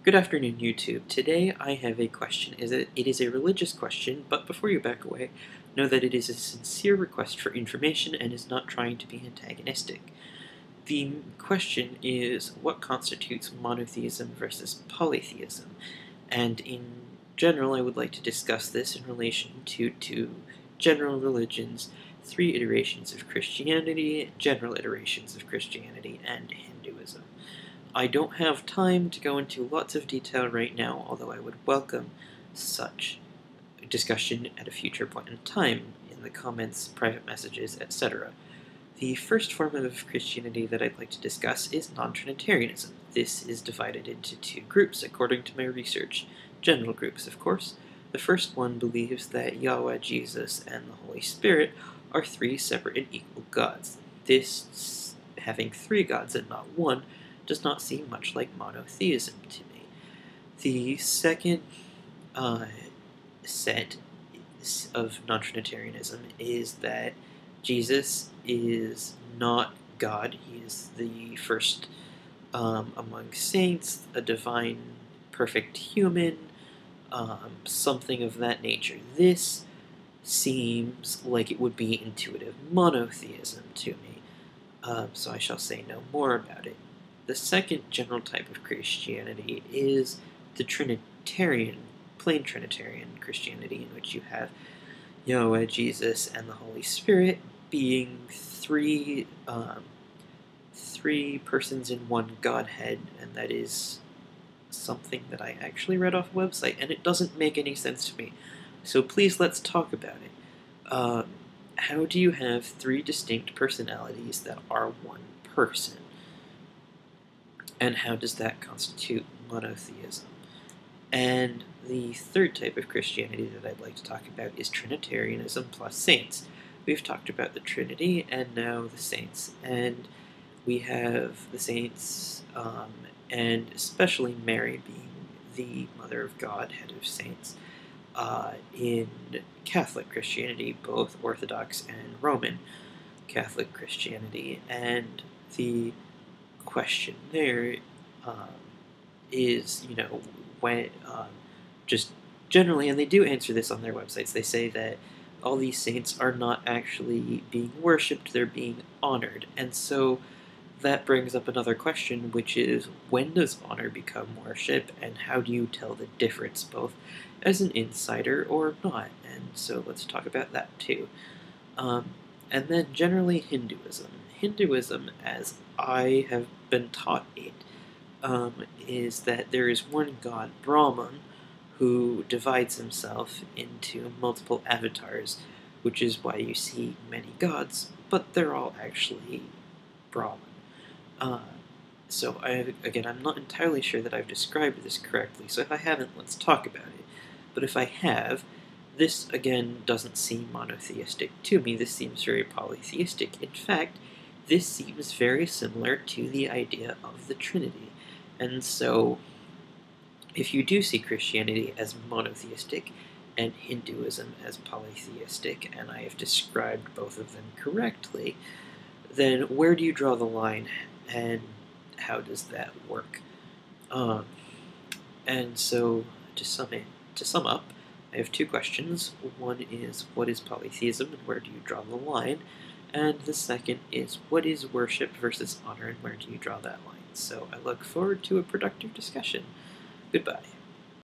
Good afternoon, YouTube. Today I have a question. It is a religious question, but before you back away, know that it is a sincere request for information and is not trying to be antagonistic. The question is, what constitutes monotheism versus polytheism? And in general, I would like to discuss this in relation to two general religions, three iterations of Christianity, general iterations of Christianity, and Hinduism. I don't have time to go into lots of detail right now, although I would welcome such discussion at a future point in time in the comments, private messages, etc. The first form of Christianity that I'd like to discuss is non-Trinitarianism. This is divided into two groups according to my research. General groups, of course. The first one believes that Yahweh, Jesus, and the Holy Spirit are three separate and equal gods. This, having three gods and not one, does not seem much like monotheism to me. The second set of non-Trinitarianism is that Jesus is not God. He is the first among saints, a divine, perfect human, something of that nature. This seems like it would be intuitive monotheism to me, so I shall say no more about it. The second general type of Christianity is the Trinitarian, plain Trinitarian Christianity, in which you have Yahweh, Jesus, and the Holy Spirit being three persons in one Godhead, and that is something that I actually read off a website, and it doesn't make any sense to me. So please let's talk about it. How do you have three distinct personalities that are one person? And how does that constitute monotheism? And the third type of Christianity that I'd like to talk about is Trinitarianism plus saints. We've talked about the Trinity and now the saints. And we have the saints, and especially Mary being the Mother of God, head of saints, in Catholic Christianity, both Orthodox and Roman Catholic Christianity. And the question there is, when just generally, and they do answer this on their websites, they say that all these saints are not actually being worshipped, they're being honored. And so that brings up another question, which is, when does honor become worship, and how do you tell the difference, both as an insider or not? And so let's talk about that too. And then generally Hinduism. Hinduism, as I have been taught it, is that there is one god, Brahman, who divides himself into multiple avatars, which is why you see many gods, but they're all actually Brahman. So I'm not entirely sure that I've described this correctly, so if I haven't, let's talk about it. But if I have, this, again, doesn't seem monotheistic to me. This seems very polytheistic. In fact, this seems very similar to the idea of the Trinity. And so, if you do see Christianity as monotheistic and Hinduism as polytheistic, and I have described both of them correctly, then where do you draw the line, and how does that work? And so, to sum up, I have two questions. One is, what is polytheism and where do you draw the line? And the second is, what is worship versus honor and where do you draw that line? So I look forward to a productive discussion. Goodbye.